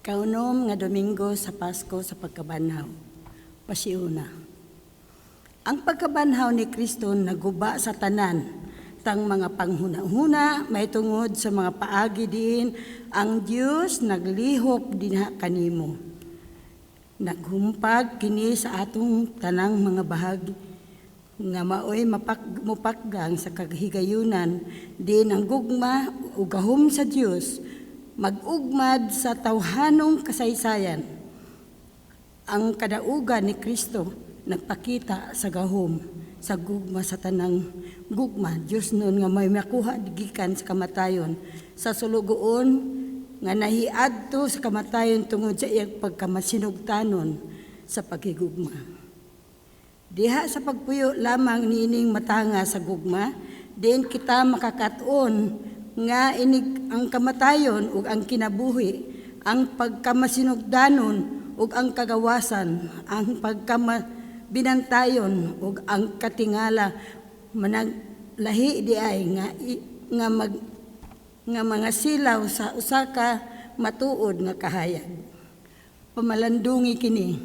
Kaunom nga Domingo sa Pasko sa pagkabanhaw. Pasiuna. Ang pagkabanhaw ni Kristo naguba sa tanan, tang mga panghuna-huna, may tungod sa mga paagi din, ang Dios naglihok dinha kanimo. Naghumpag kini sa atong tanang mga bahagi, nga maoy mupakgang sa kaghigayunan, din ang gugma ug gahom sa Dios, mag-ugmad sa tawhanong kasaysayan. Ang kadaugan ni Kristo nagpakita sa gahom, sa gugma sa tanang gugma. Diyos noon nga may makuha gikan sa kamatayon, sa sulugoon nga nahiadto sa kamatayon tungod sa iyang pagkamasinugtanon sa paghigugma. Diha sa pagpuyo lamang niining matanga sa gugma, diin kita makakaton nga inig ang kamatayon ug ang kinabuhi, ang pagkamasinugdanon ug ang kagawasan, ang pagkamabinantayon ug ang katingala managlahi di ay nga mga silaw sa usa ka matuod nga kahayag. Pamalandungi kini.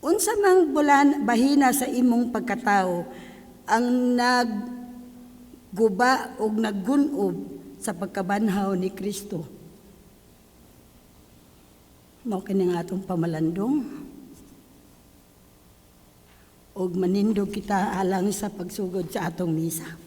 Unsa mang bulan bahina sa imong pagkatao ang guba o naggunob sa pagkabanhaw ni Kristo. Mao kini nga atong pamalandong. Og manindog kita alang sa pagsugod sa atong misa.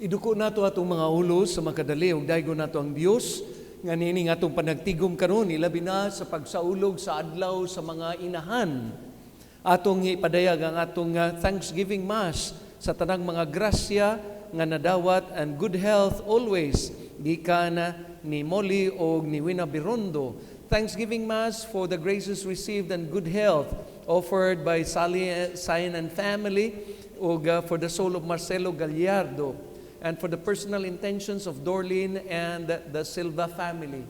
Iduko nato atong mga ulos sa makadali ug daygon nato ang Dios nga nining atong panagtigom karon, ilabi na sa pagsaulog sa adlaw sa mga inahan. Atong ipadayag ang atong Thanksgiving Mass sa tanang mga grasya nga nadawat and good health always gikan ni Molly o ni Wina Birondo. Thanksgiving Mass for the graces received and good health offered by Sally Sain and family o for the soul of Marcelo Gallardo, and for the personal intentions of Dorlin and the Silva family.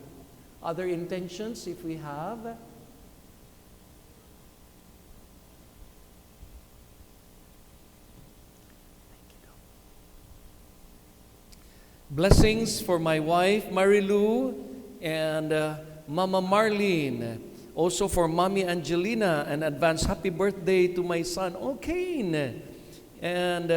Other intentions, if we have? Blessings for my wife, Marilu, and Mama Marlene. Also for Mommy Angelina, an advance happy birthday to my son, O'Kane. And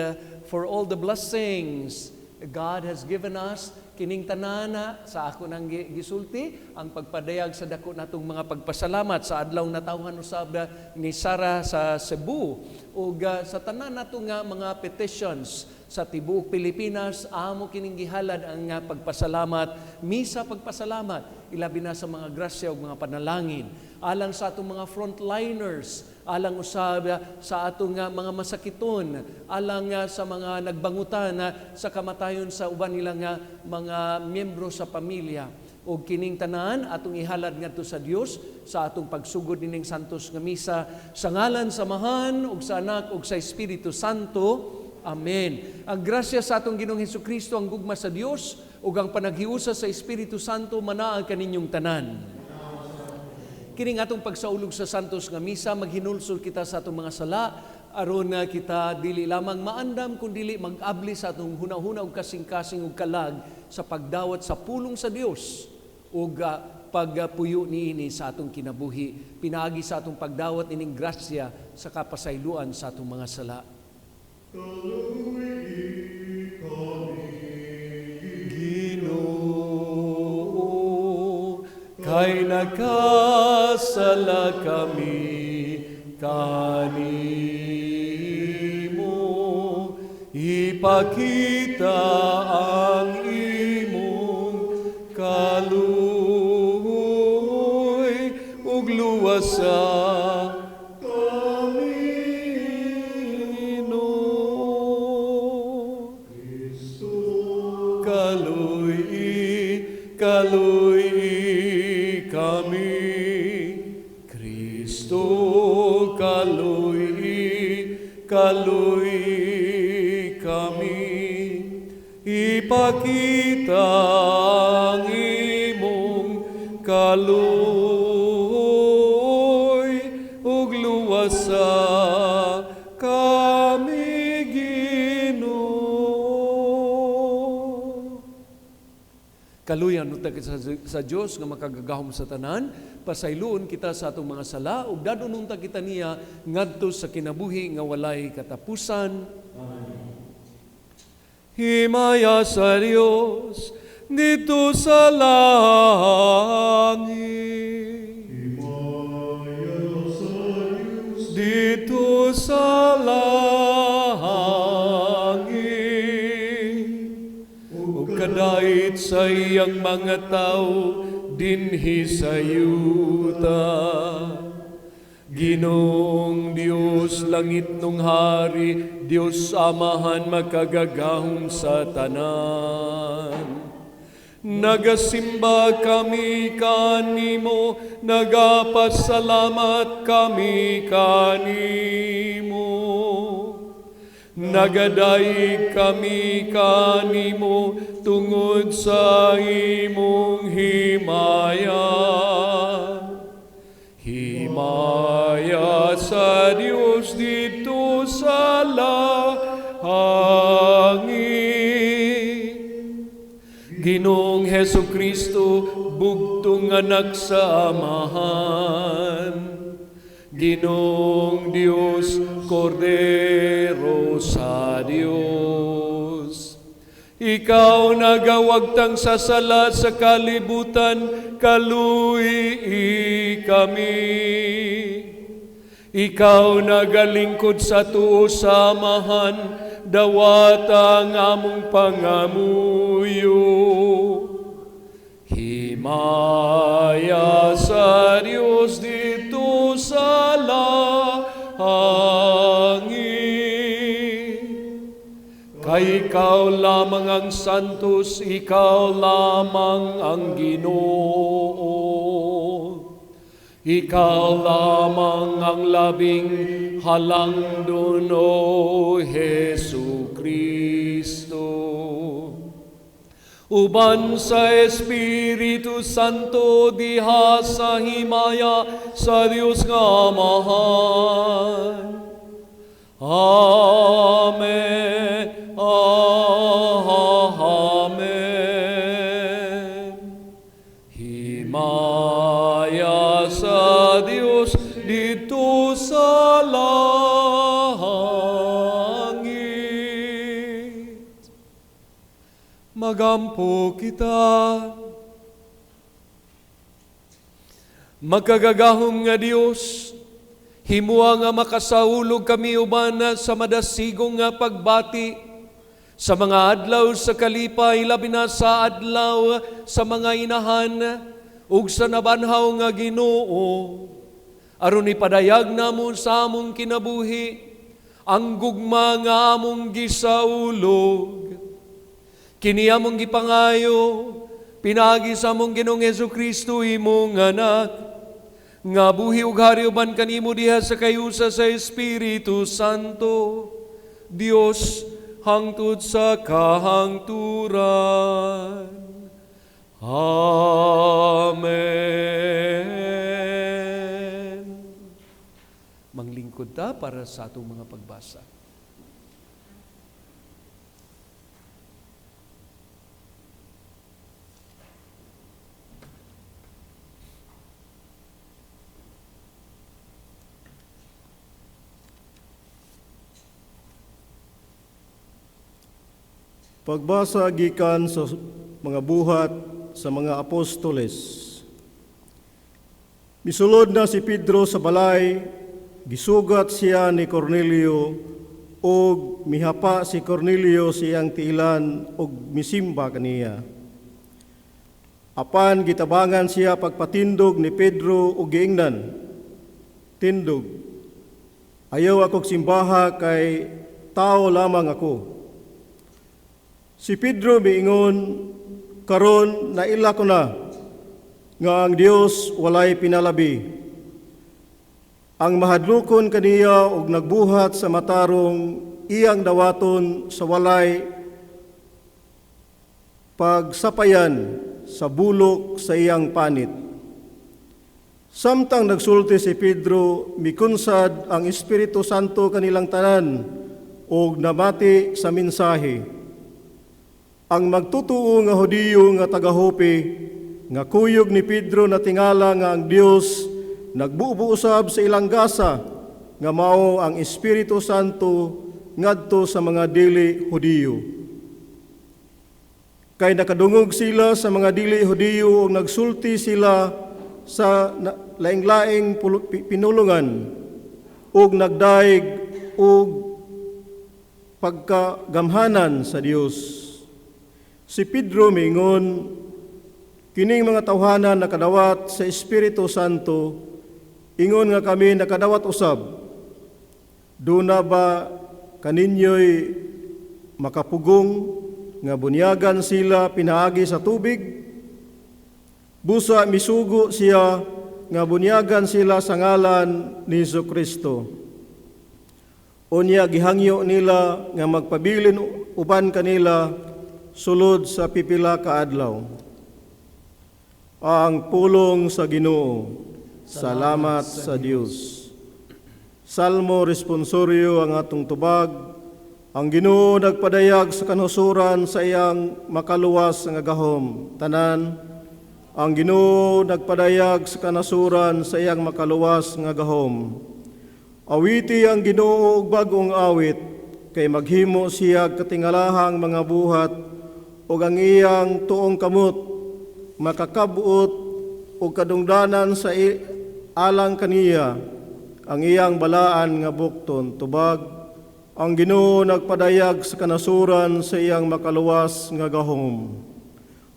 for all the blessings God has given us, kining tanana sa ako nang gisulti, ang pagpadayag sa dako natong mga pagpasalamat sa adlaw natawhan usab ni Sara sa Cebu, ug sa tanan nato nga mga petitions sa tibuok Pilipinas, amo kining gihalad ang pagpasalamat, misa pagpasalamat, ilabi na sa mga grasya ug mga panalangin, alang sa atong mga frontliners, alang usab sa atong mga masakiton, alang sa mga nagbangutan sa kamatayon sa uban nilang mga miyembro sa pamilya. O kining tanan atong ihalad ngadto sa Dios sa atong pagsugod nining santos nga misa sa ngalan sa Amahan ug sa Anak ug sa Espiritu Santo. Amen. Ang grasya sa atong Ginoong Hesukristo, ang gugma sa Dios ug ang panaghiusa sa Espiritu Santo manaag kaninyong tanan. Kining atong pagsaulog sa santos nga misa, maghinulsol kita sa atong mga sala aron na kita dili lamang maandam kundi mag-abli sa atong hunahuna ug kasing-kasing ug kalag sa pagdawat sa pulong sa Dios ug pagpuyo niini sa atong kinabuhi, pinaagi sa atong pagdawat ining grasya sa kapasayloan sa atong mga sala. Ginoo, kay nagkasala kami kanimo, ipakita ang imong kaluoy ug luwasa kami, Ginoo. Kaluy kami, Kristo, kaluy kami, ipakita ang imong kaluoy ug luwasa kami, Ginoo. Kaluyan unta sa Dios nga makagagahom sa tanan, pasayloon kita sa atong mga sala ug dadon unta kita niya ngadto sa kinabuhi nga walay katapusan. Himaya sa Dios dito sa langit. Himaya sa Dios dito sa langit. Ug kadait sa iyang mga tao dinhi sa yuta. Ginoong Dios langit nung hari, Dios Amahan makagagahom sa tanan. Nagasimba kami kanimo, nagapasalamat kami kanimo. Nagadaig kami kanimo tungod sa imong himaya. Himaya sa Dios dito sa langit. Ginoong Hesu Kristo, bugtong anak sa Amahan. Ginoong Dios, Kordero sa Dios. Ikaw nagawagtang sa sala sa kalibutan, kaluy kami. Ikaw nagalingkod sa tuo sa Amahan, dawat ang among pangamuyo. Himaya sa Dios dito sa langit. Kay ikaw lamang ang santos, ikaw lamang ang Ginoo. Ikaw lamang ang labing halangdon, O Hesu Kristo. Uban sa Espiritu Santo, diha sa himaya sa Dios nga Amahan. Amen. Amen. Himaya sa Dios dito sa langit. Magampo kita. Magkagagahom nga Dios, himua nga makasaulog kami uban sa madasigong nga pagbati sa mga adlaw sa kalipay, labi na sa adlaw sa mga inahan ug sa nabanhaw nga Ginoo. Aron ipadayag namon sa among kinabuhi ang gugma nga among gisaulog. Kini among gipangayo, pinagi sa among Ginoong Jesucristo imong anak, nga buhi ug hari uban kanimo diha sa kayusa sa Espiritu Santo, Dios hangtod sa kahangturan. Amen. Manglingkod ta para sa atong mga pagbasa. Pagbasa gikan sa mga buhat sa mga apostoles. Misulod na si Pedro sa balay, gisugat siya ni Cornelio ug mihapa si Cornelio siyang tiilan ug misimba kaniya. Apan gitabangan siya pagpatindog ni Pedro ug giingnan, "Tindog, ayaw akong simbaha kay tao lamang ako." Si Pedro miingon, "Karon naila ko na nga ang Dios walay pinalabi. Ang mahadlukon kaniya og nagbuhat sa matarong iyang dawaton sa walay pagsapayan sa bulok sa iyang panit." Samtang nagsulti si Pedro, mikunsad ang Espiritu Santo kanilang tanan og namati sa mensahe. Ang magtutuo nga Hudiyo nga taga-Joppe nga kuyog ni Pedro na tingala nga ang Dios nagbubuusab sa ilang gasa nga mao ang Espiritu Santo ngadto sa mga dili Hudiyo. Kay nakadungog sila sa mga dili Hudiyo ug nagsulti sila sa laing-laing pinulungan ug nagdaig ug pagkagamhanan sa Dios. Si Pedro mingon, "Kining mga tawhanan nakadawat sa Espiritu Santo, ingon nga kami nakadawat usab. Duna ba kaninyo'y makapugong nga bunyagan sila pinaagi sa tubig? Busa misugo siya nga bunyagan sila sa ngalan ni Jesucristo. Unya gihangyo nila nga magpabilin uban kanila sulod sa pipila ka adlaw." Ang pulong sa Ginoo. Salamat sa Dios. Salmo responsorio ang atong tubag. Ang Ginoo nagpadayag sa kanusuran sa iyang makaluwas nga gahom. Tanan, ang Ginoo nagpadayag sa kanasuran sa iyang makaluwas nga gahom. Awiti ang Ginoo og bag-ong awit, kay maghimo siya katingalahang mga buhat ug ang iyang tuong kamot makakabuot ug kadungdanan sa alang kaniya ang iyang balaan nga bukton. Tubag, ang Ginoo nagpadayag sa kanasuran sa iyang makaluwas nga gahom.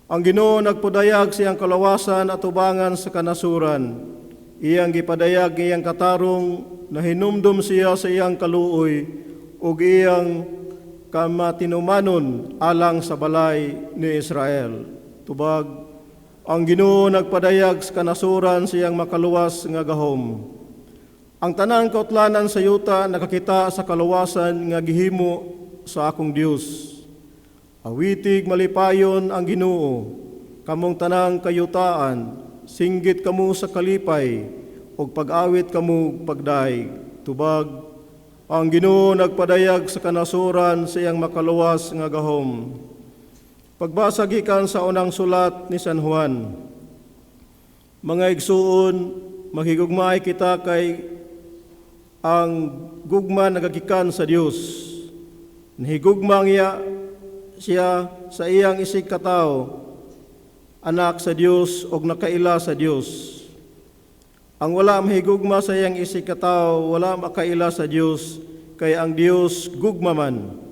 Ang Ginoo nagpadayag sa iyang kalawasan at tubangan sa kanasuran. Iyang gipadayag iyang katarong na hinumdum siya sa iyang kaluoy ug iyang kamatinumanon alang sa balay ni Israel. Tubag, ang Ginoo nagpadayag sa kanasuran sa iyang makaluwas nga gahom. Ang tanang kautlanan sa yuta nakakita sa kaluwasan nga gihimo sa akong Dios. Awitig malipayon ang Ginoo, kamong tanang kayutaan, singgit kamo sa kalipay, ug pag-awit kamo pagdaig. Tubag, ang Ginoo nagpadayag sa kanasuran sa iyang makaluwas nga gahom. Pagbasa gikan sa unang sulat ni San Juan. Mga igsuon, maghigugmaay kita kay ang gugma nagagikan sa Dios. Nahigugma siya sa iyang isig katao, anak sa Dios og nakaila sa Dios. Ang wala mahigugma sa iyang isig katao, wala makaila sa Dios, kay ang Dios gugma man.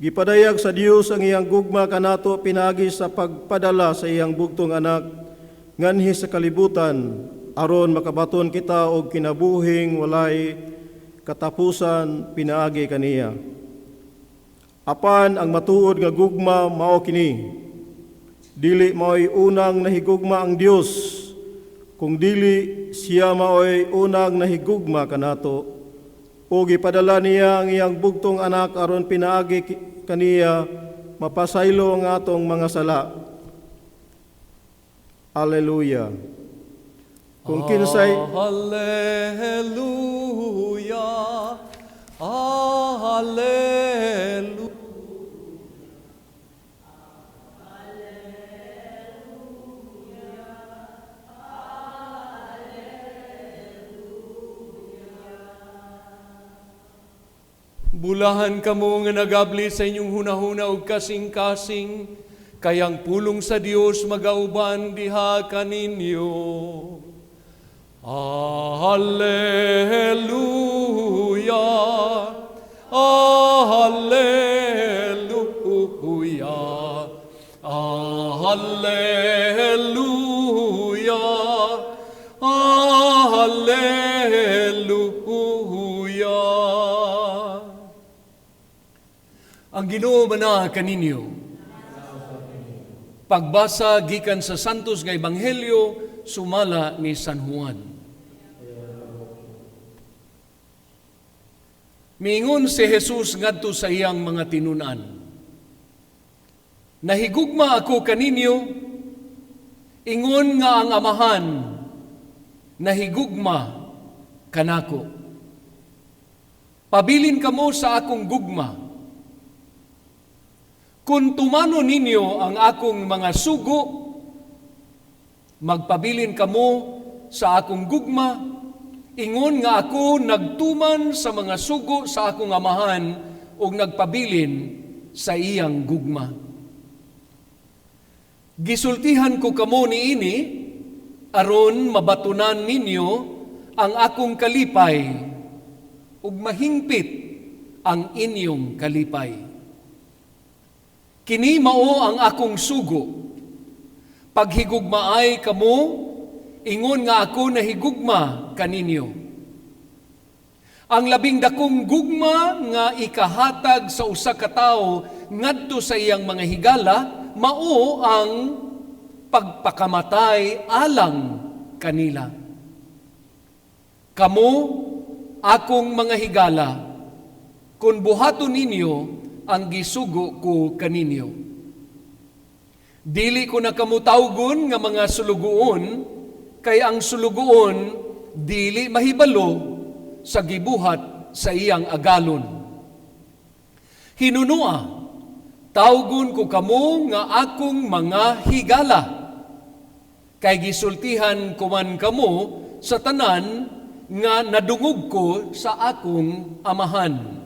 Gipadayag sa Dios ang iyang gugma kanato pinagi sa pagpadala sa iyang bugtong anak nganhi sa kalibutan, aron makabaton kita og kinabuhing walay katapusan pinaagi kaniya. Apan ang matuod nga gugma mao kini, dili mao'y unang nahigugma ang Dios, kung dili siya mao'y unang nahigugma kanato, o gipadala niya ang iyang bugtong anak aron pinaagi kaniya mapasaylo ang atong mga sala. Alleluia. Kung kinsay Hallelujah. Hallelujah. Bulahan kamo nga nagabli sa inyong hunahuna ug kasing-kasing, kayang pulong sa Dios magauban diha kaninyo. Hallelujah, Hallelujah, Hallelujah, Hallelujah. Ang Ginoo mana kaninyo. Pagbasa gikan sa Santos nga Ebanghelyo sumala ni San Juan. Miingon si Jesus ngadto sa iyang mga tinunan. Nahigugma ako kaninyo, ingon nga ang Amahan, nahigugma kanako. Pabilin kamo sa akong gugma. Kung tumano ninyo ang akong mga sugo, magpabilin kamo sa akong gugma, ingon nga ako nagtuman sa mga sugo sa akong Amahan ug nagpabilin sa iyang gugma. Gisultihan ko kamo niini aron mabatunan ninyo ang akong kalipay ug mahingpit ang inyong kalipay. Kini mao ang akong sugo. Paghigugmaay kamo, ingon nga ako nahigugma kaninyo. Ang labing dakong gugma nga ikahatag sa usa ka tawo ngadto sa iyang mga higala, mao ang pagpakamatay alang kanila. Kamo, akong mga higala, kung buhaton ninyo ang gisugo ko kaninyo. Dili ko na kamutawgon nga mga sulugoon, kay ang sulugoon dili mahibalo sa gibuhat sa iyang agalon. Hinunua, tawgon ko kamo nga akong mga higala, kay gisultihan ko man kamo sa tanan nga nadungog ko sa akong Amahan.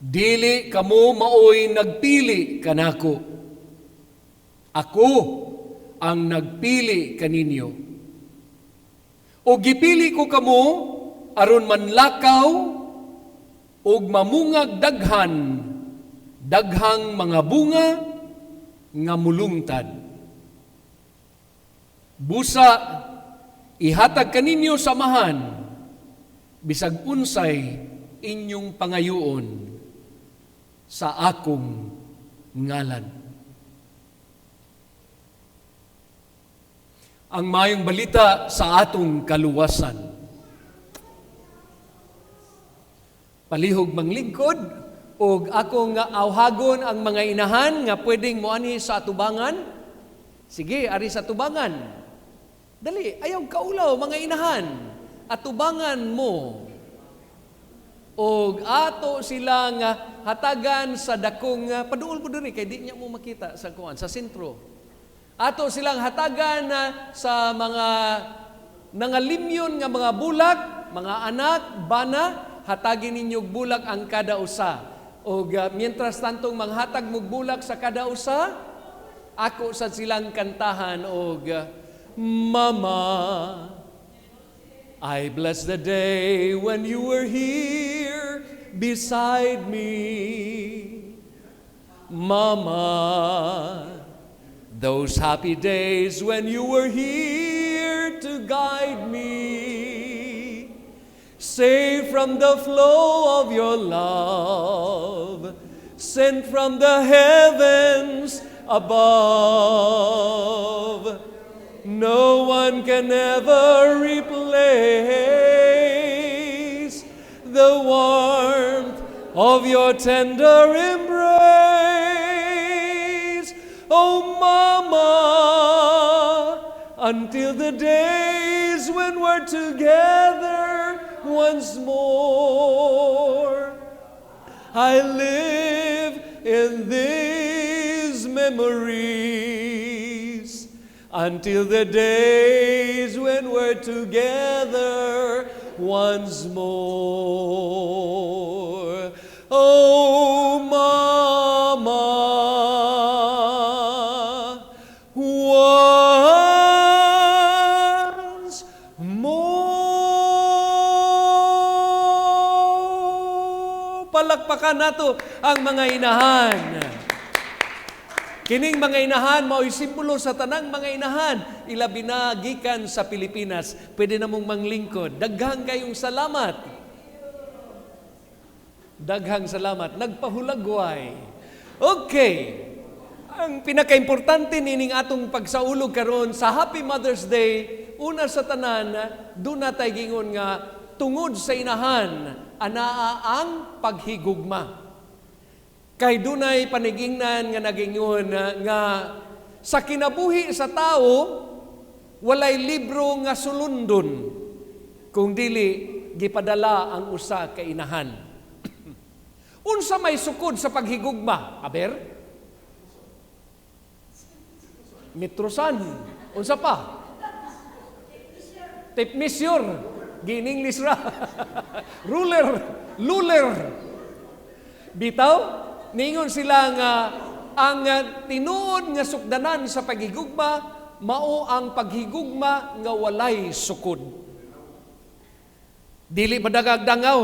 Dili kamo maoy nagpili kanako. Ako ang nagpili kaninyo. O gipili ko kamo aron manlakaw ug mamungag daghang mga bunga nga mulungtad. Busa ihatag kaninyo sa Amahan bisag unsay inyong pangayoon sa akong ngalan. Ang mayong balita sa atong kaluwasan. Palihog manglingkod, o akong awhagon ang mga inahan nga pwedeng moani sa atubangan. Sige, ari sa atubangan. Dali, ayaw kaulaw mga inahan. Atubangan mo. O ato sila nga hatagan sa dakong paduol po diri kay di niya mo makita sa kuan sa sentro. Ato silang hatagan sa mga nangalimyon nga mga bulak, mga anak, bana, hatagin ninyog bulak ang kada usa. O mientras tantong manghatag mo bulak sa kada usa, ako sa silang kantahan og Mama, I bless the day when you were here beside me. Mama, those happy days when you were here to guide me. Safe from the flow of your love, sent from the heavens above. No one can ever replace the warmth of your tender embrace. Oh, Mama, until the days when we're together once more, I live in these memories until the days when we're together once more. Oh, Mama, once more. Palakpakan nato ang mga inahan. Kining mga inahan, mao'y simbolo sa tanang mga inahan, ilabi na gikan sa Pilipinas. Pwede na mong manglingkod. Daghang kayong salamat. Daghang salamat. Nagpahulagway. Okay. Ang pinakaimportante nining atong pagsaulog karon sa Happy Mother's Day, una sa tanan, doon na tayo gingon nga, tungod sa inahan, anaa ang paghigugma. Kay dunay panigingnan nga nagingon nga sa kinabuhi sa tao walay libro nga sulundon kung dili gipadala ang usa ka inahan. Unsa may sukod sa paghigugma? Aber? Metrosan. Unsa pa? Tape measure. Gin-English ra. Ruler. Bitaw? Ningon sila nga ang tinuod nga sukdanan sa paghigugma mao ang paghigugma nga walay sukod. Dili madagagdangaw,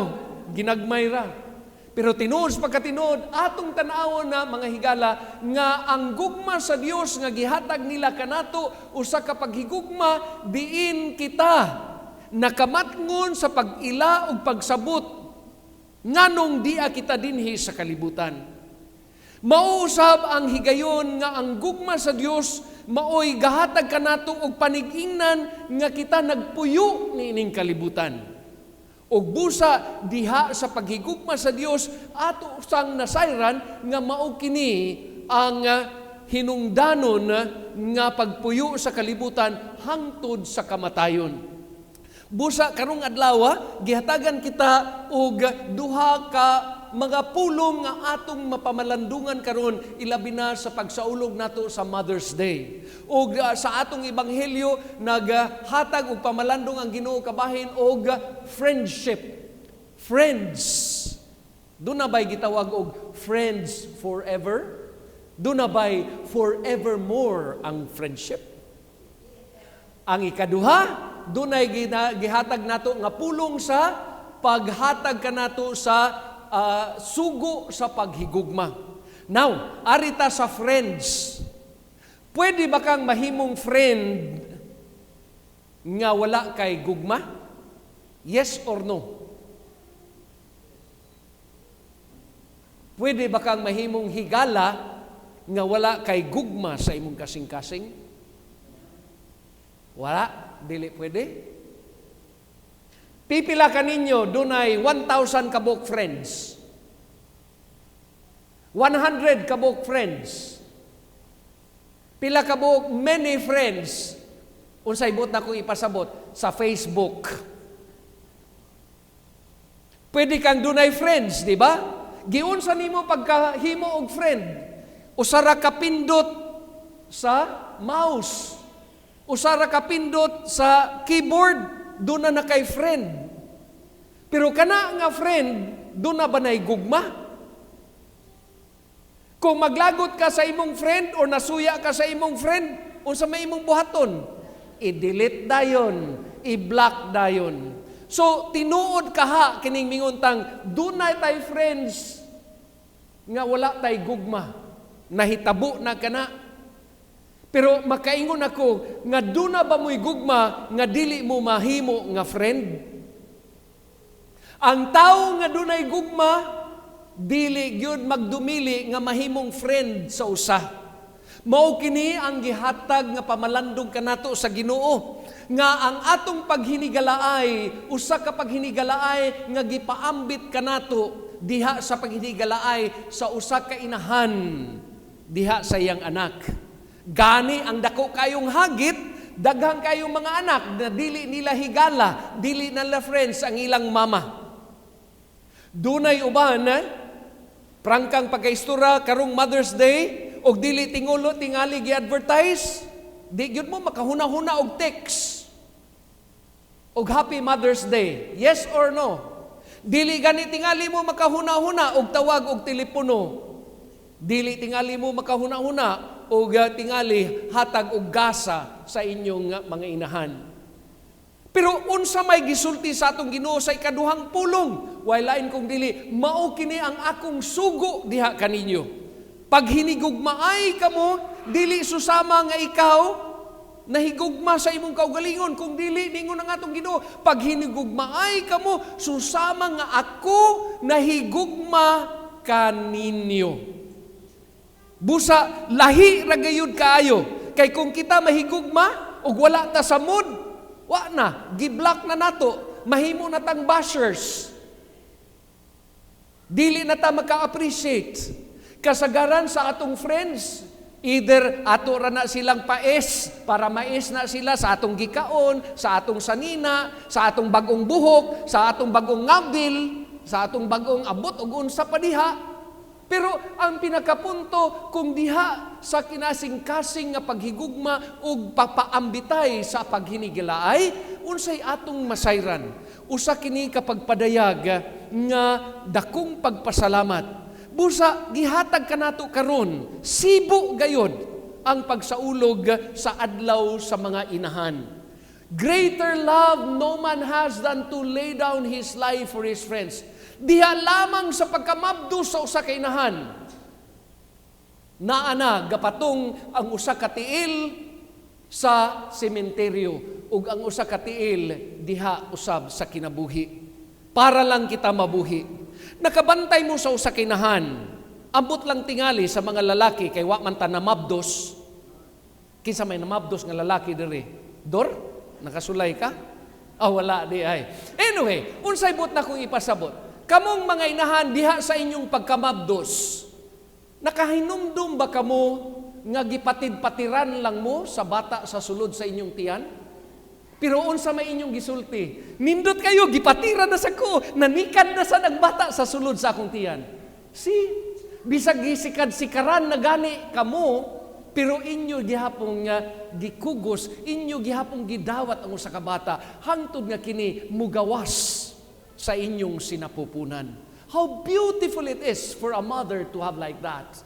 ginagmay ra. Pero tinuod sa pagkatinuod atong tan-awon na mga higala nga ang gugma sa Dios nga gihatag nila kanato usa ka paghigugma diin kita nakamatngon sa pag-ila ug pagsabot nganong diya kita dinhi sa kalibutan. Mauusab ang higayon nga ang gugma sa Dios maoy gahatag kanato og panigingnan nga kita nagpuyo niining kalibutan. Og busa diha sa paghigugma sa Dios ato sang nasayran nga mao kini ang hinungdanon nga pagpuyo sa kalibutan hangtod sa kamatayon. Busa karong adlaw gihatagan kita og duha ka mga pulong nga atong mapamalandungan karon ilabi na sa pagsaulog nato sa Mother's Day. Og sa atong ebanghelyo naghatag og pamalandong ang Ginoo kabahin og friendship. Friends. Doon na ba'y gitawag og friends forever? Doon na ba'y forevermore ang friendship? Ang ikaduha, doon ay gihatag nato nga pulong sa paghatag kanato sa sugo sa paghigugma. Now, arita sa friends. Pwede ba kang mahimong friend nga wala kay gugma? Yes or no? Pwede ba kang mahimong higala nga wala kay gugma sa imong kasing-kasing? Wala, dili pwede. Pipila ka ninyo, dunay 1,000 kabok friends. 100 kabok friends. Pila kabok many friends. Unsay bot na kong ipasabot sa Facebook. Pwede kang dunay friends, di ba? Giunsa nimo pagkahimo og friend. Usara ka pindot sa mouse. Usara ka pindot sa keyboard. Doon na kay friend. Pero kana nga friend, doon na ba na'y gugma? Kung maglagot ka sa imong friend o nasuya ka sa imong friend, o sa may imong buhaton, i-delete dayon, i-block dayon. So, tinuod ka ha, kining minguntang, doon na tayo friends, nga wala tayo gugma, nahitabo na ka na. Pero makaingon ako, nga doon na ba mo'y gugma, nga dili mo mahimo nga friend? Ang tao nga doon ay gugma, dili gyud magdumili nga mahimong friend sa usa. Mao kini ang gihatag nga pamalandong kanato sa Ginoo nga ang atong paghinigalaay usa ka paghinigalaay nga gipaambit kanato diha sa paghinigalaay sa usa ka inahan diha sa iyang anak. Gani ang dako kayong hagit, daghang kayong mga anak na dili nila higala, dili nila friends ang ilang mama. Dunay uban prangkang pagkaistura karong Mother's Day og dili tingulo tingali gi-advertise, di gyud mo makahuna-huna og text og Happy Mother's Day. Yes or no? Dili gani tingali mo makahuna-huna og tawag og telepono. Dili tingali mo makahuna-huna og tingali hatag og gasa sa inyong mga inahan. Pero unsa may gisulti sa atong Ginoo sa ikaduhang pulong, walain kung dili mao kini ang akong sugo diha kaninyo. Pag hinigugmaay kamo, dili susama nga ikaw nahigugma sa imong kaugalingon, kung dili ningon ang atong Ginoo, pag hinigugmaay kamo, susama nga ako nahigugma kaninyo. Busa lahi ra gayud kaayo, kay kung kita mahigugma ug wala ta sa mood, wa na, giblock na nato, mahimo na tang bashers. Dili na ta maka-appreciate. Kasagaran sa atong friends, either ato ra na silang paes para mais na sila sa atong gikaon, sa atong sanina, sa atong bagong buhok, sa atong bagong ngabil, sa atong bagong abot ug unsa pa diha. Pero ang pinakapunto, kung diha sa kinasing-kasing nga paghigugma ug papaambitay sa paghinigilaay, unsay atong masayran. Usa kini kapag padayag nga dakong pagpasalamat. Busa gihatag kanato karon, sibo gayod ang pagsaulog sa adlaw sa mga inahan. Greater love no man has than to lay down his life for his friends. Diha lamang sa pagkamabdo sa usa ka inahan. Naana gapatong ang usa ka tiil sa sementeryo ug ang usa ka tiil diha usab sa kinabuhi. Para lang kita mabuhi. Nakabantay mo sa usa ka inahan. Ambot lang tingali sa mga lalaki kay wa man ta namabdos. Kinsa may namabdos nga lalaki diri? Dor? Nakasulay ka? Wala di ay. Anyway, unsay bot na kong ipasabot? Kamong mga inahan diha sa inyong pagkamabdos, nakahinumdum ba kamo nga gipatid-patiran lang mo sa bata sa sulod sa inyong tiyan? Pero unsa may inyong gisulti? Nindot kayo, gipatiran na sa ko, nanikan na sa nagbata sa sulod sa akong tiyan. Bisag gisikad-sikaran na gani kamo, pero inyo gihapong nga gikugos, inyo gihapong gidawat ang usa ka bata, hangtod nga kini mugawas sa inyong sinapupunan. How beautiful it is for a mother to have like that.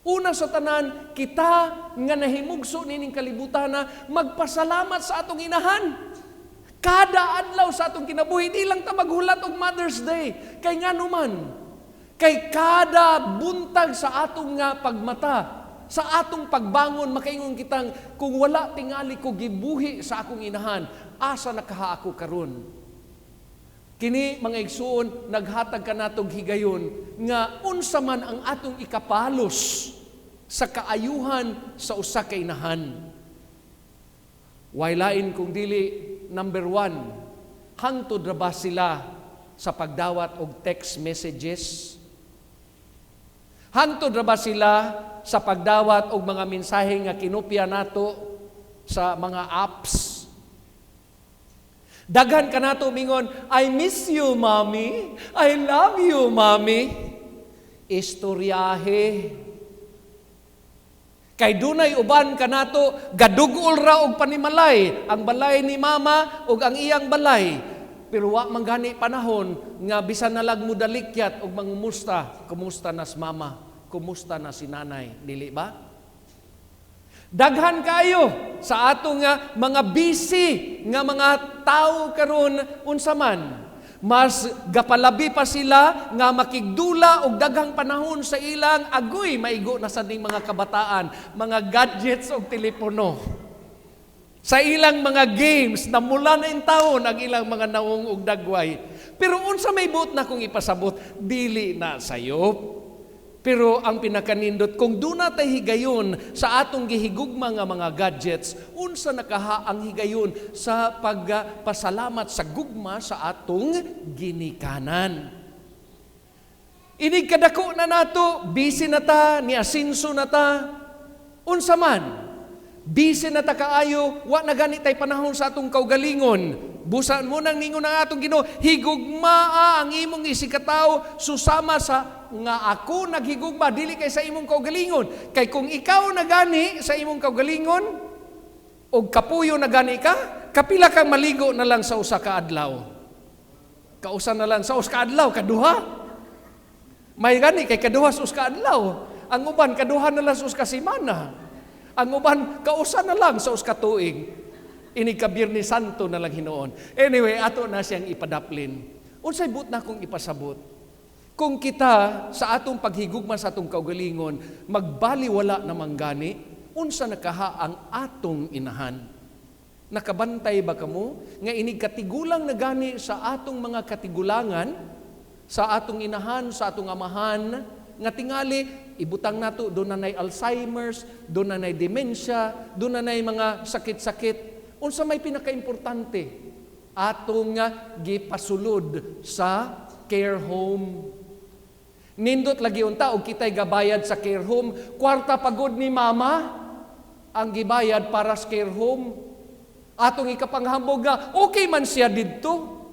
Una sa tanan, kita nga nahimugso nining kalibutan na magpasalamat sa atong inahan. Kada adlaw sa atong kinabuhi, di lang ta maghulat og Mother's Day. Kay nga naman, kay kada buntag sa atong nga pagmata, sa atong pagbangon, makaingon kitang, kung wala tingali ko gibuhi sa akong inahan, asa nakaha ako karon? Kini mga igsuon, naghatag ka natong higayon nga unsa man ang atong ikapalos sa kaayuhan sa usa ka inahan. Wailain kung dili, number 1, hangtod ra ba sila sa pagdawat og text messages? Hangtod ra ba sila sa pagdawat og mga mensahe nga kinopya nato sa mga apps? Daghan ka nato mingon, I miss you, mommy. I love you, mommy. Istoryahe. Kay dunay uban ka nato, gadugol ra og panimalay, ang balay ni mama ug ang iyang balay. Pero wa man gani panahon nga bisan na lag mo dalikyat og mangumusta, kumusta nas mama, kumusta na si nanay, dili ba? Daghan kayo sa atong mga busy nga mga tao karon unsa man. Mas gapalabi pa sila nga makigdula og daghang panahon sa ilang agoy maigo na sa ning mga kabataan, mga gadgets og telepono. Sa ilang mga games na mula na in taon ang ilang mga naong og dagway. Pero unsa may buot na kong ipasabot, dili na sayop. Pero ang pinakanindot, kung duna tay higayon sa atong gihigugma nga mga gadgets, unsa nakaha ang higayon sa pagpasalamat sa gugma sa atong ginikanan. Inig kadako na nato, busy na ta, ni asinso na ta, unsa man. Busy na ta kaayo, wa na gani tay panahon sa atong kaugalingon. Busan mo nang ningon ang atong Ginoo, higugmaa ang imong isikataw susama sa nga ako naghigugma dili kay sa imong kaugalingon. Kay kung ikaw na gani sa imong kaugalingon og kapuyo na gani ka, Kapila kang maligo na lang sa usa ka adlaw. Kausa na lang sa usa ka adlaw, kaduha. May gani kay kaduha sa usa ka adlaw. Ang uban kaduha na lang sa usa ka semana. Ang uban kausa na lang sa usa ka tuig. Ini ka Biyernes Santo na lang hinoon. Anyway, ato na siyang ipadaplin. Unsay but na kong ipasabot? Kung kita sa atong paghigugma sa atong kaugalingon, magbaliwala na manggani, unsa nakaha ang atong inahan? Nakabantay ba kamo nga inig katigulang na gani sa atong mga katigulangan, sa atong inahan, sa atong amahan, nga tingali ibutang nato do na nay Alzheimer's, do na nay dementia, do na nay mga sakit-sakit. Unsa may pinakaimportante? Atong gipasulod sa care home. Nindot lagi unta og kitay gabayad sa care home, kwarta pagod ni mama ang gibayad para sa care home. Atong ikapanghambog nga okay man siya didto.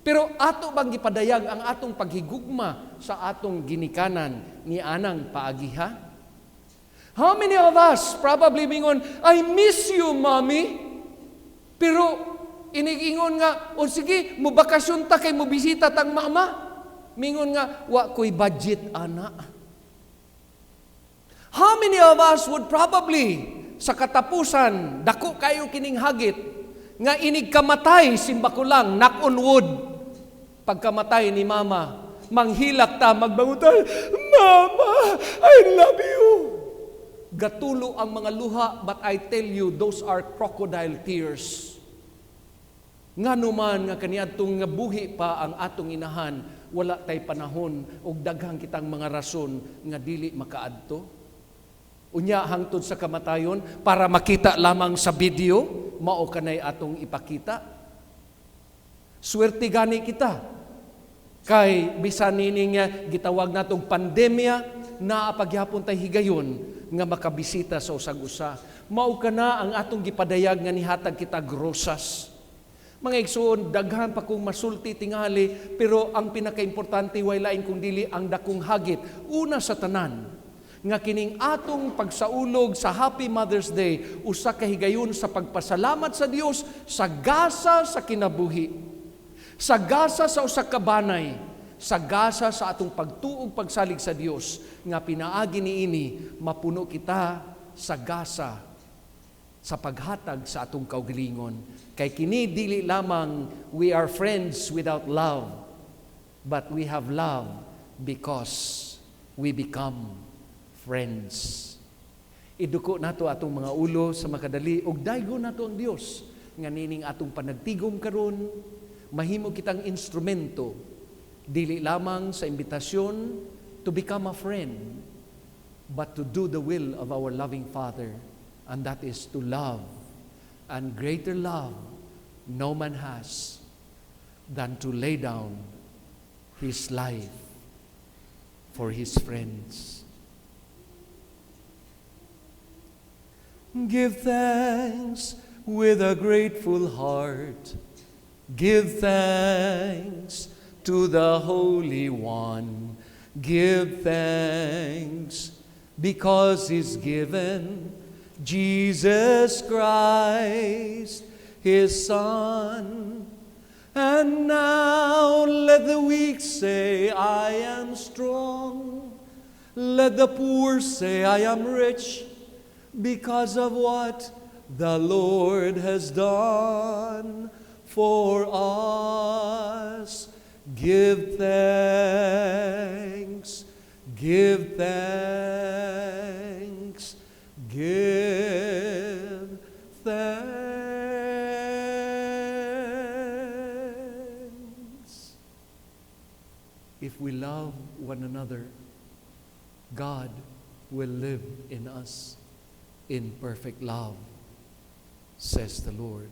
Pero ato bang gipadayag ang atong paghigugma sa atong ginikanan ni anang paagiha? How many of us probably mingon, I miss you, mommy. Pero inigingon nga, o sige, mo bakasyon ta kay mo bisita tang mama. Mingon nga, wa ko'y budget, ana. How many of us would probably, sa katapusan, dako kayo kining hagit, nga inig kamatay, simba ko lang, knock on wood, pagkamatay ni mama, manghilak ta, magbangon tayo, Mama, I love you. Gatulo ang mga luha, but I tell you, those are crocodile tears. Nga naman nga kaniadtong nga buhi pa ang atong inahan, wala tay panahon og daghang kitang mga rason nga dili makaadto. Unya hangtod sa kamatayon para makita lamang sa video, mao kanay atong ipakita. Swerte gani kita. Kay bisan nining gitawag natong pandemya, naa pagyapon tay higayon nga makabisita sa usag-usa. Mao kana ang atong gipadayag nga nihatag kita grosas. Mga igsoon, daghan pa kong masulti tingali, pero ang pinakaimportante way lain kung dili ang dakong hagit. Una sa tanan, nga kining atong pagsaulog sa Happy Mother's Day, usa ka higayon sa pagpasalamat sa Dios sa gasa sa kinabuhi, sa gasa sa usa ka banay, sa gasa sa atong pagtuog pagsalig sa Dios, nga pinaagi niini mapuno kita sa gasa sa paghatag sa atong kaugalingon. Kay kini dili lamang we are friends without love, but we have love because we become friends. Iduko nato atong mga ulo sa makadali ug daygo nato ang Dios nga nining atong panagtigom karon, mahimo kitang instrumento dili lamang sa imbitasyon to become a friend, but to do the will of our loving Father, and that is to love. And greater love no man has than to lay down his life for his friends. Give thanks with a grateful heart. Give thanks to the Holy One. Give thanks because He's given Jesus Christ, His Son. And now let the weak say, I am strong. Let the poor say, I am rich, because of what the Lord has done for us. Give thanks, give thanks, give thanks. If we love one another, God will live in us in perfect love, says the Lord.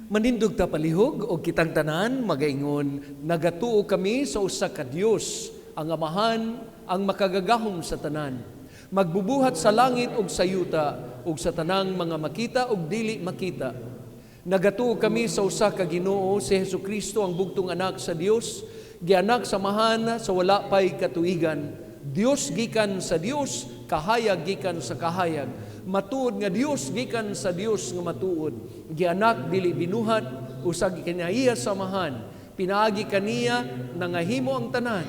Manindog ta palihog o kitang tanan magaingon, nagatuo kami sa usa ka Dios, ang Amahan, ang makagagahom sa tanan, magbubuhat sa langit ug sa yuta ug sa tanang mga makita ug dili makita. Nagatuo kami sa usa ka Ginoo, si Hesukristo, ang bugtong anak sa Dios, gianak sa Amahan sa wala pay katuigan, Dios gikan sa Dios, kahayag gikan sa kahayag, matuod nga Dios gikan sa Dios nga matuod, gianak dili binuhat, usag kinaiya samahan, pinaagi kaniya nangahimo ang tanan,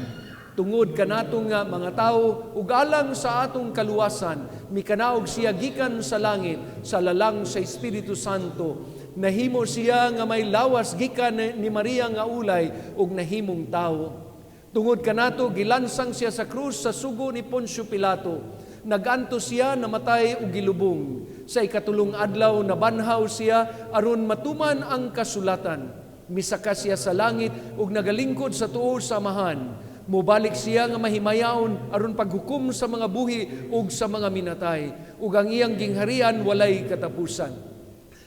tungod kanatong nga mga tao ug alang sa atong kaluwasan, mikanaog siya gikan sa langit, sa lalang sa Espiritu Santo. Nahimo siya nga may lawas gikan ni Maria nga ulay ug nahimong tao. Tungod kanato gilansang siya sa krus sa sugo ni Poncio Pilato. Naganto siya namatay ug gilubong. Sa ikatulong adlaw nabanhaw siya aron matuman ang kasulatan. Misaka siya sa langit ug nagalingkod sa tuo sa amahan. Mubalik siya nga mahimayaon aron paghukom sa mga buhi ug sa mga minatay. Ug ang iyang gingharian walay katapusan.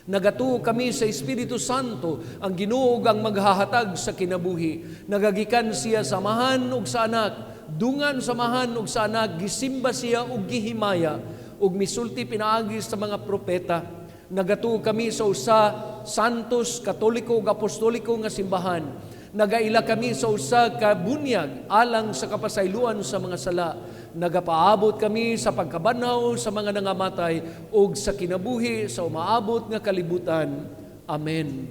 Nagatuo kami sa Espiritu Santo, ang Ginoo ang maghahatag sa kinabuhi. Nagagikan siya sa amahan ug sa anak, dungan sa amahan ug sa anak, gisimba siya ug gihimaya, ug misulti pinaagi sa mga propeta. Nagatuo kami sa usa, santos, katoliko ug apostoliko nga simbahan. Nagaila kami sa usa ka bunyag alang sa kapasayloan sa mga sala. Nagapaabot kami sa pagkabanhaw sa mga nangamatay ug sa kinabuhi sa umaabot nga kalibutan. Amen.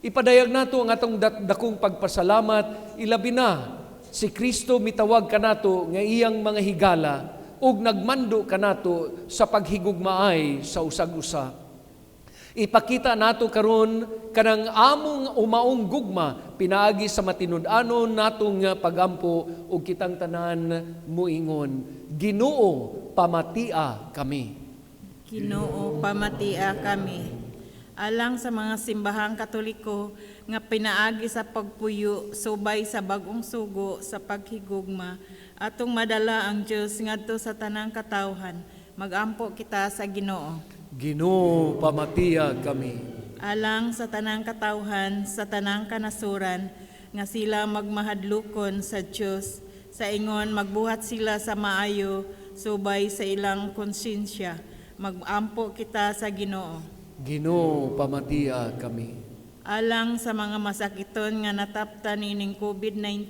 Ipadayag nato ang atong dakong pagpasalamat, ilabi na si Kristo mitawag kanato nga iyang mga higala ug nagmando kanato sa paghigugmaay sa usag-usa. Ipakita nato karon kanang among umaong gugma pinaagi sa matinud-anon natong pagampo ug kitang tanan muingon, Ginoo pamatia kami. Ginoo pamatia kami. Alang sa mga simbahang Katoliko nga pinaagi sa pagpuyo subay sa bagong sugo sa paghigugma, atong madala ang Dios ngadto sa tanang katawhan. Magampo kita sa Ginoo. Ginoo pamatia kami. Alang sa tanang katawhan, sa tanang kanasuran, nga sila magmahadlukon sa Dios, sa ingon magbuhat sila sa maayo, subay sa ilang konsensya. Magampo kita sa Ginoo. Ginoo pamatia kami. Alang sa mga masakiton nga nataptan ining COVID-19,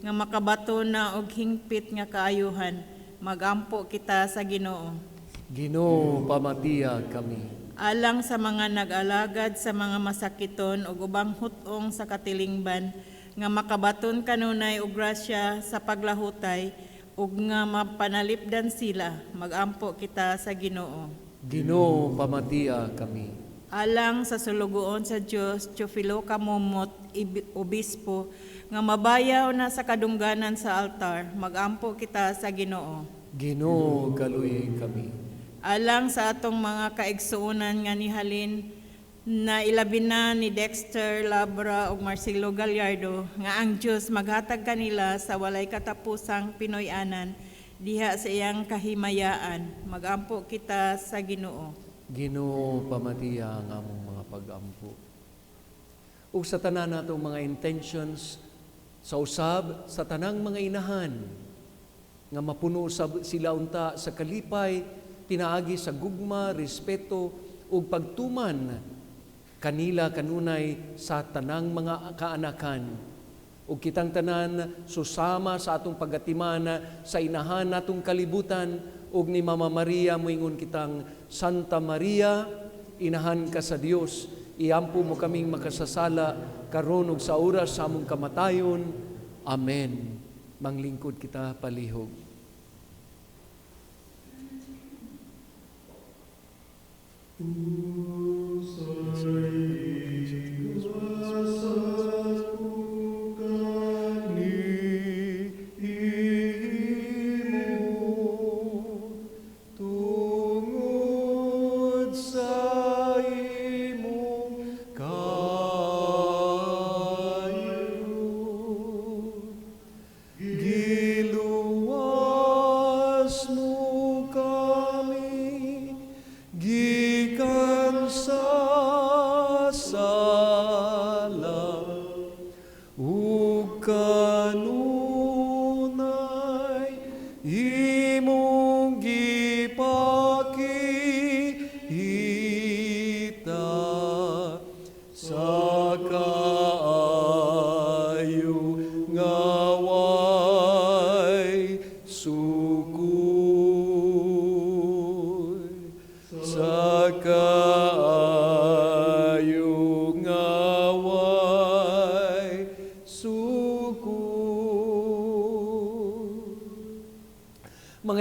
nga makabato na og hingpit nga kaayuhan, magampo kita sa Ginoo. Ginoo pamatia kami. Alang sa mga nag-alagad sa mga masakiton ug ubang hutong sa katilingban, nga makabaton kanunay og grasya sa paglahutay ug nga mapanalipdan sila, magampo kita sa Ginoo. Ginoo pamatia kami. Alang sa sulugoon sa Dios, Teofilo Kamumot, obispo, nga mabayaw na sa kadungganan sa altar, magampo kita sa Ginoo. Ginoo kaluy kami. Alang sa atong mga kaigsuunan nga nihalin, na ilabi na ni Dexter Labra ug Marcelo Gallardo, nga ang Dios maghatag kanila sa walay katapusang Pinoy-anan, diha sa iyang kahimayaan, magampo kita sa Ginoo. Ginoo pamatia ang among mga pag-ampo. Ug sa tanan natong mga intentions, sa usab sa tanang mga inahan, nga mapuno sila unta sa kalipay, pinaagi sa gugma, respeto, ug pagtuman kanila kanunay sa tanang mga kaanakan. Ug kitang tanan susama sa atong pagatiman sa inahan natong kalibutan, ug ni Mama Maria moingon kitang, Santa Maria, inahan ka sa Dios, iampo mo kaming makasasala karon ug sa oras sa among kamatayon. Amen. Manglingkod kita palihog.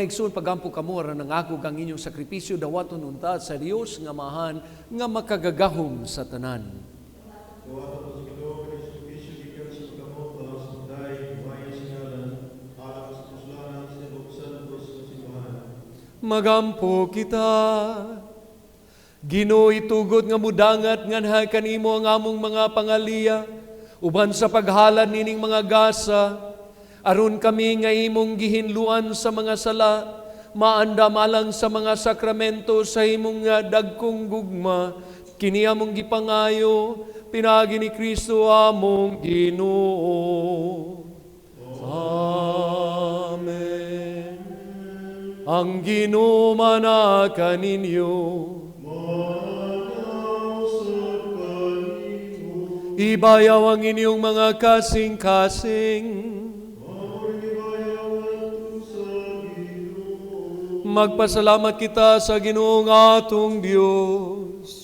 igsoon pagampo kamo aron nangako kang inyong sakripisyo dawaton unta sa Dios nga Amahan nga makagagahom sa tanan. Magampo kita. Ginoo, itugot nga mudangat nganha kanimo ang among mga pangaliya uban sa paghalad nining mga gasa aron kami nga imong gihinluan sa mga sala maandam alang sa mga sakramento sa imong nga dagkong gugma kini among gipangayo pinagi ni Kristo among Ginoo. Amen. Ang Ginoo manaka ninyo. Ibayaw ang inyong mga kasing-kasing. Magpasalamat kita sa Ginoong atong Dios.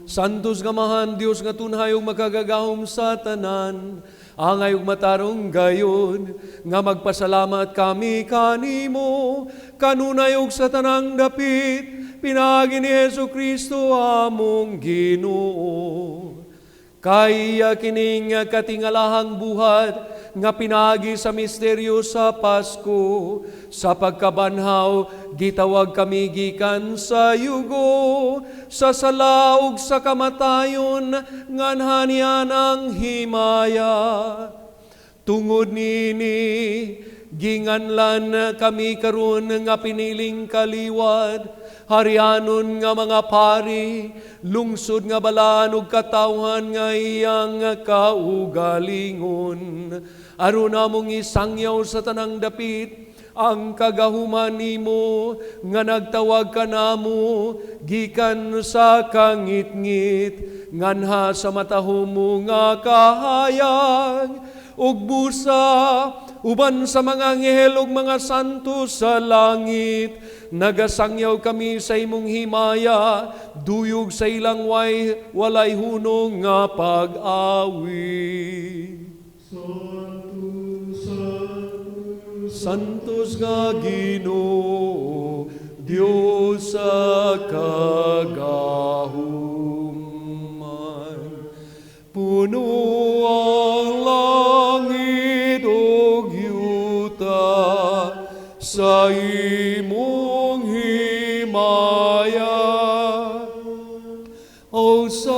Santos nga Amahan Dios nga tunhay ug makagagahom sa tanan. Angay ug matarong gayon nga magpasalamat kami kanimo kanunay ug sa tanang dapit pinagi ni Hesukristo among Ginoo. Kaya kining katingalahang buhat nga pinagi sa misteryo sa Pasko sa pagkabanhaw gitawag kami gikan sa yugo sa sala ug sa kamatayon nganha niya ng himaya. Tungod nini ginganlan kami karon nga piniling kaliwat harianon nga mga pari, lungsod nga balaan ug katawhan nga iyang kaugalingon. Aron namong isangyaw sa tanang dapit, ang kagahuman nimo nga nagtawag ka namo gikan sa kangit-ngit nganha sa matahom mo nga kahayag ug busa uban sa mga anghel ug mga santo sa langit. Nagasangyaw kami sa imong himaya, duyog sa ilang walay hunong nga pag-awi. Santos nga Ginoo, Dios sa kagahuman. Puno ang langit ug yuta sa imong himaya. Hosana,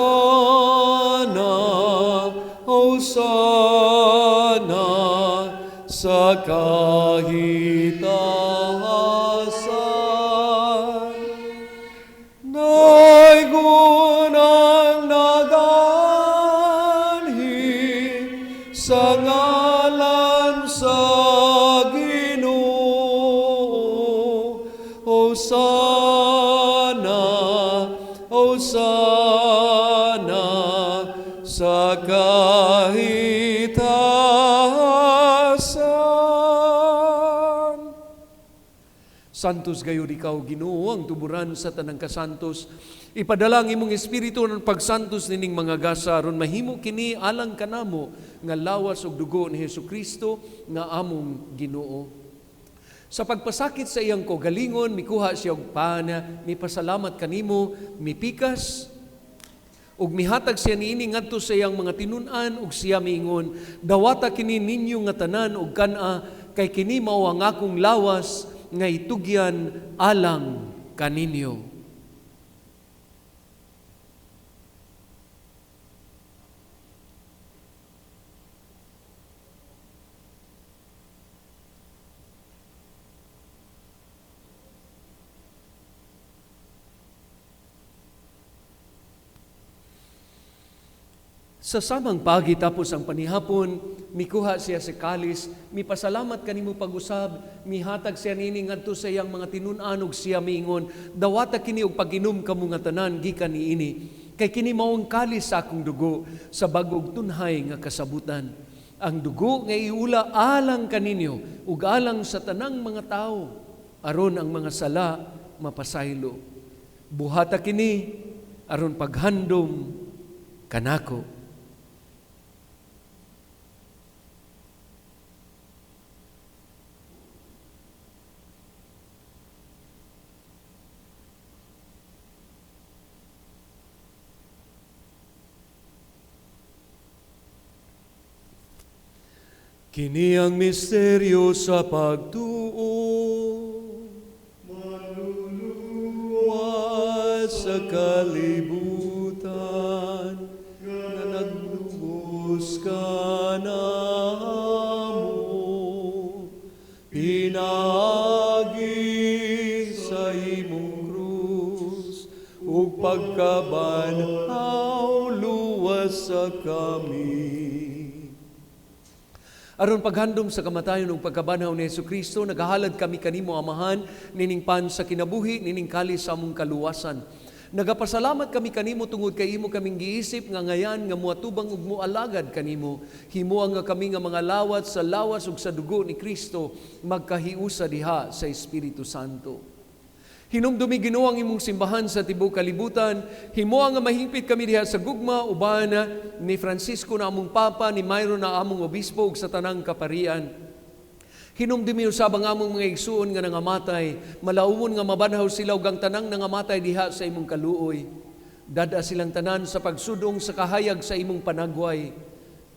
Hosana sa kahitasan. Naigunang naganhi sa ngalan sa Ginoo. Hosana, Hosana sa kahitasan. Santos gayud ikaw, Ginoo, ang tuburan sa tanang kasantos. Ipadala ang imong espiritu ng pagsantos nining mga gasa aron mahimo kini alang kanamo nga lawas ug dugo ni Hesukristo nga among Ginoo. Sa pagpasakit sa iyang kaugalingon, mikuha siya og pana, mipasalamat kanimo, mipikas, ug mihatag siya niini ngadto sa iyang mga tinun-an ug siya miingon, dawata kini ninyo nga tanan ug kana kay kini mao ang akong lawas nga itugyan alang kaninyo. Sa samang pagi tapos ang panihapon, mikuha siya sa kalis, mipasalamat kanimo pag-usab, mihatag siya nini ngadto sa iyang mga tinun-an ug siya miingon, dawata kini og pag-inom kamo nga tanan gikan niini, kay kini mao ang kalis sa akong dugo sa bag-ong tunhay nga kasabutan. Ang dugo nga iula alang kaninyo ug alang sa tanang mga tao, aron ang mga sala mapasaylo. Buhata kini aron paghandom kanako. Kini ang misteryo sa pagtuo, manluluwas sa kalibutan, na naglubos ka na mo, pinagi sa imong krus, ug pagkabanhaw luwas sa kami. Aron paghandom sa kamatayon ug pagkabanhaw ni Jesucristo, nagahalad kami kanimo Amahan, nining pan sa kinabuhi, nining kalis sa among kaluwasan. Nagapasalamat kami kanimo tungod kay imo kaming giisip nga ngayan nga muatubang ug mualagad kanimo. Himuang nga kami nga mga lawat sa lawas ug sa dugo ni Kristo magkahiusa diha sa Espiritu Santo. Hinumdumi Ginoo ang imong simbahan sa tibuok kalibutan. Himuang nga mahingpit kami diha sa gugma uban ni Francisco na among papa, ni Myron na among obispo ug sa tanang kaparian. Hinumdumi usab ang among mga igsuon nga nangamatay, malaumon nga mabanhaw sila ug ang tanang nangamatay diha sa imong kaluoy. Dada silang tanan sa pagsudong sa kahayag sa imong panagway.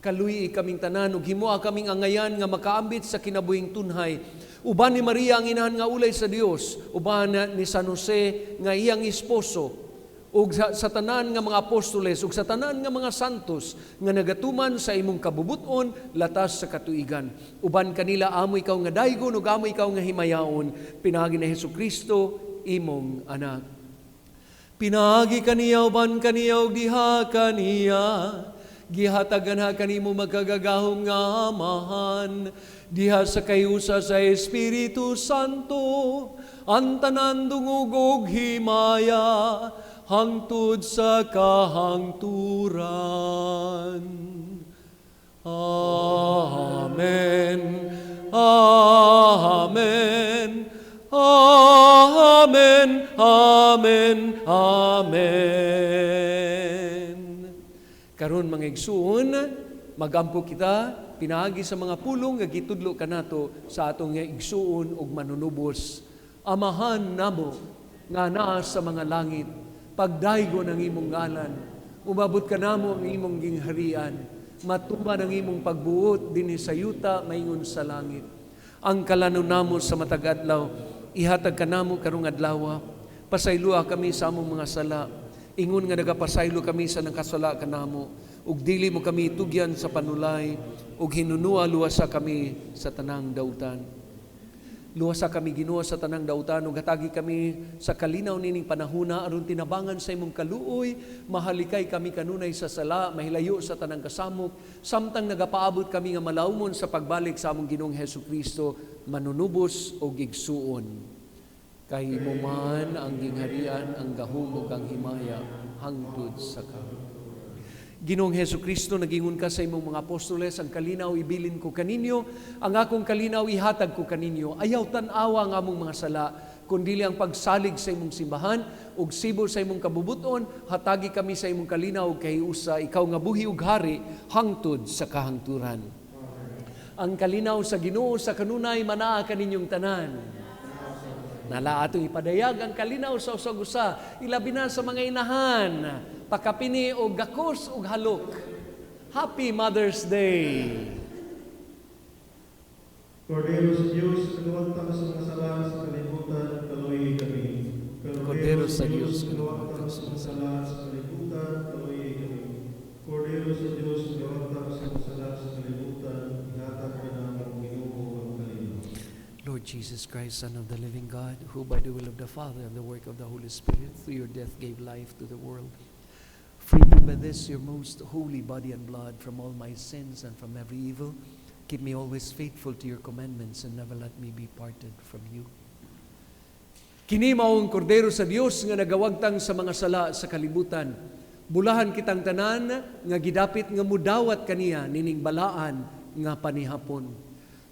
Kaluyi kaming tanan ug himoa kaming angayan nga makaambit sa kinabuhing tunhay. Uban ni Maria ang inahan nga ulay sa Dios, uban ni San Jose nga iyang esposo, ug sa tanan nga mga apostoles ug sa tanan nga mga santos nga nagatuman sa imong kabubuton latas sa katuigan. Uban kanila amo ikaw nga daygon ug amo ikaw nga himayaon, pinagi ni Hesukristo imong anak. Pinagi kaniya uban kaniya ug diha kaniya, gihatagan ha kanimo magkagagahom nga Amahan, diha sa kayusa sa Espiritu Santo, ang tanan dungog ug himaya, hangtod sa kahangturan. Amen. Amen. Amen. Amen. Amen. Karon mga igsuon, magampo kita pinaagi sa mga pulong nga gitudlo kanato sa atong igsuon ug manunubos. Amahan namo nga naa sa mga langit, pagdaygon ang imong ngalan, umabot ka namo ang imong gingharian, matuman ang imong pagbuot dinhi sa yuta maingon sa langit. Ang kalanon namo sa matag adlaw, ihatag ka namo karong adlaw. Pasaylua kami sa among mga sala, ingon nga nagapasaylo kami sa nakasala kanamo, ug dili mo kami tugyan sa panulay, ug hinunua luwasa kami sa tanang dautan. Luwasa kami Ginoo sa tanang dautan, ug hatagi kami sa kalinaw nining panahuna aron tinabangan sa imong kaluoy, mahalikay kami kanunay sa sala, mahilayo sa tanang kasamok, samtang nagapaabot kami nga malaumon sa pagbalik sa among Ginoong Hesukristo, manunubos ug igsuon. Kay imo man ang gingharian, ang gahom ug ang himaya hangtod sa karon. Ginoong Hesukristo, nagingon ka sa imong mga apostoles, ang kalinaw ibilin ko kaninyo, ang akong kalinaw ihatag ko kaninyo. Ayaw tan-awa ang among mga sala, kundili ang pagsalig sa imong simbahan, ug sibo sa imong kabubuton, hatagi kami sa imong kalinaw ug kahiusa, ikaw nga buhi ug hari, hangtod sa kahangturan. Ang kalinaw sa Ginoo sa kanunay manaa kaninyong tanan. Nala atong ipadayag ang kalinaw sa usag-usa, ilabi na sa mga inahan, pakapini o gakos o halok. Happy Mother's Day! Cordero sa Diyos, kaluwagta ka sa mga sala sa kalibutan, kaluoy kami. Cordero sa Diyos, kaluwagta ka sa mga sala sa kalibutan, kaluoy kami. Cordero sa Diyos, kaluwagta ka sa mga sala sa kalibutan, ihatag ka na ang Ginoo ang kalinaw. Lord Jesus Christ, Son of the living God, who by the will of the Father and the work of the Holy Spirit, through your death gave life to the world, free me by this your most holy body and blood from all my sins and from every evil. Keep me always faithful to your commandments and never let me be parted from you. Kini maong kordero sa Dios nga nagawagtang sa mga sala sa kalibutan. Bulahan kitang tanan nga gidapit nga mudawat kaniya nining balaan nga panihapon.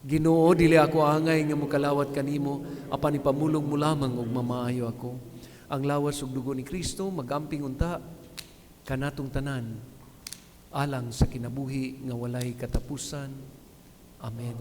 Ginoo, dili ako angay nga mokalawat kanimo, apan ipamulong mo lamang og mamaayo ako. Ang lawas ug dugo ni Kristo magamping unta kanatong tanan alang sa kinabuhi nga walay katapusan. Amen.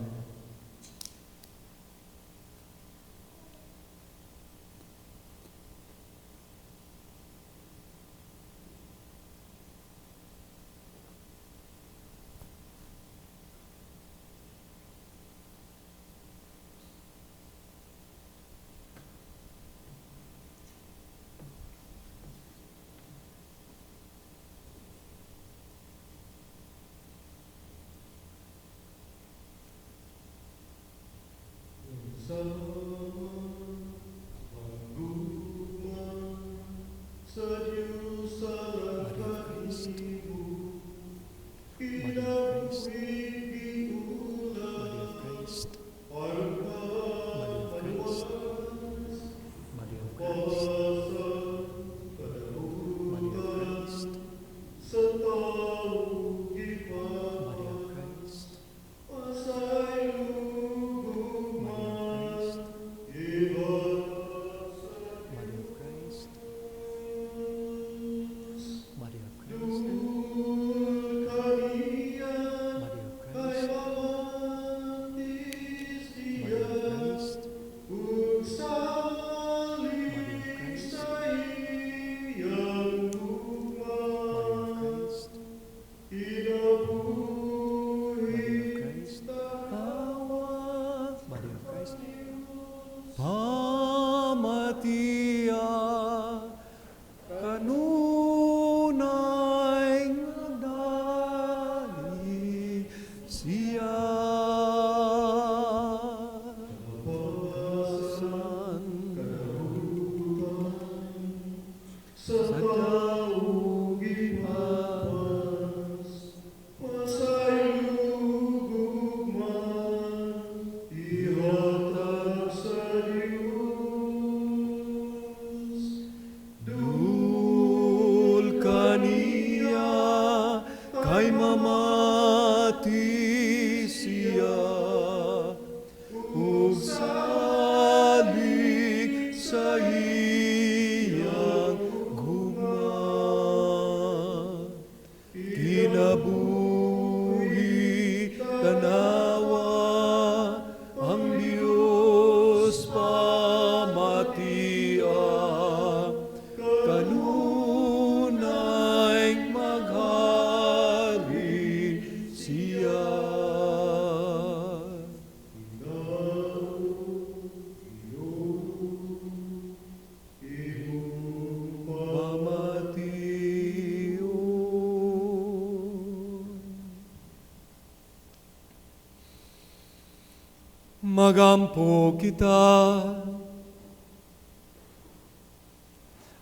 Magampo kita,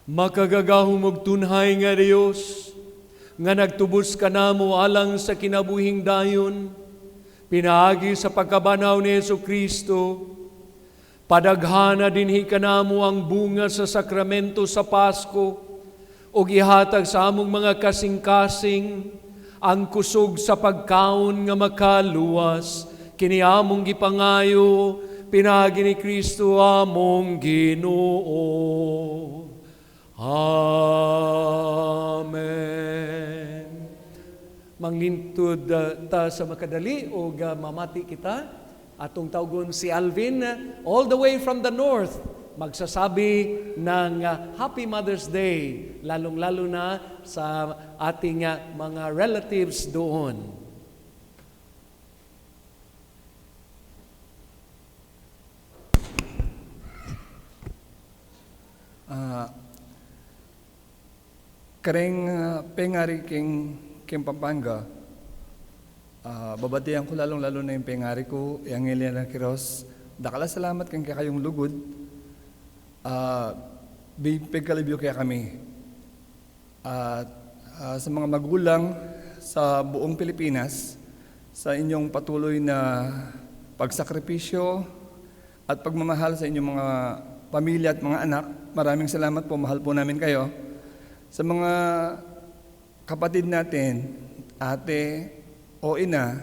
makagagahom og tunhay nga Dios, nga nagtubos ka namo alang sa kinabuhing dayon, pinaagi sa pagkabanaw ni Jesucristo, padaghana dinhi kanamo ang bunga sa sakramento sa Pasko, ug ihatag sa among mga kasing-kasing ang kusog sa pagkaon nga makaluwas, kini among gipangayo, pinagi ni Kristo among Ginoo. Amen. Manglingtud ta sa makadali o mamati kita. Atong tawgon si Alvin, all the way from the north, magsasabi ng Happy Mother's Day, lalong-lalo na sa ating mga relatives doon. Kareng pengari king Pampanga, babatihan ko lalong-lalo na yung pengari ko, yung Eliana Quiroz. Dakala salamat kang kayong lugod. Pagkalibyo kaya kami. At sa mga magulang sa buong Pilipinas, sa inyong patuloy na pagsakripisyo at pagmamahal sa inyong mga pamilya at mga anak, maraming salamat po, mahal po namin kayo. Sa mga kapatid natin, ate o ina,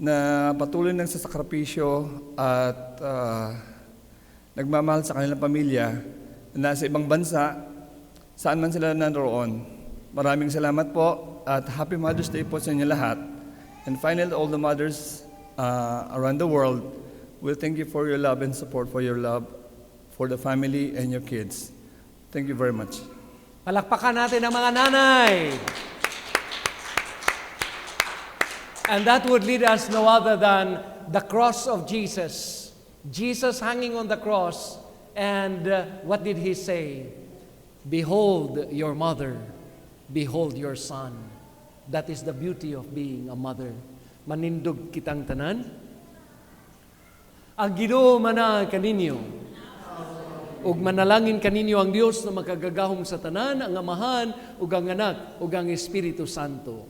na patuloy nagsasakripisyo at nagmamahal sa kanilang pamilya na nasa ibang bansa, saan man sila nanroon. Maraming salamat po at Happy Mother's Day po sa inyo lahat. And finally, all the mothers around the world, we'll thank you for your love and support for your love for the family and your kids. Thank you very much. Palakpakan natin ang mga nanay. And that would lead us no other than the cross of Jesus. Jesus hanging on the cross. And what did he say? Behold your mother. Behold your son. That is the beauty of being a mother. Manindog kitang tanan. Ang Ginoo mana kaninyo. Ug manalangin kaninyo ang Dios na makagagahom sa tanan, ang Amahan, ug ang Anak, ug ang Espiritu Santo.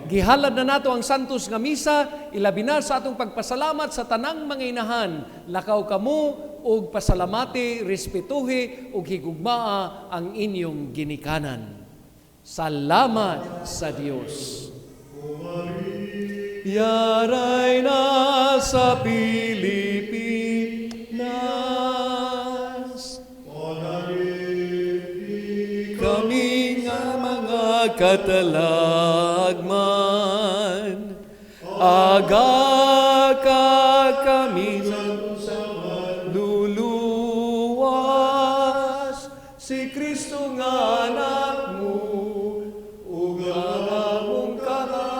Gihalad na nato ang santos nga misa, ilabi na sa atong pagpasalamat sa tanang mga inahan. Lakaw kamo ug pasalamati, respetuhi ug higugmaa ang inyong ginikanan. Salamat sa Dios. Yaray na sa Pilipinas, kami nga mga katalagman, aga ka kami luluwas, si Kristo nga anak mo, ug ang among karawasan,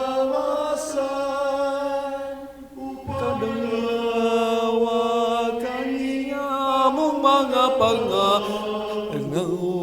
kadalawa kaniya among mga pangalangaw.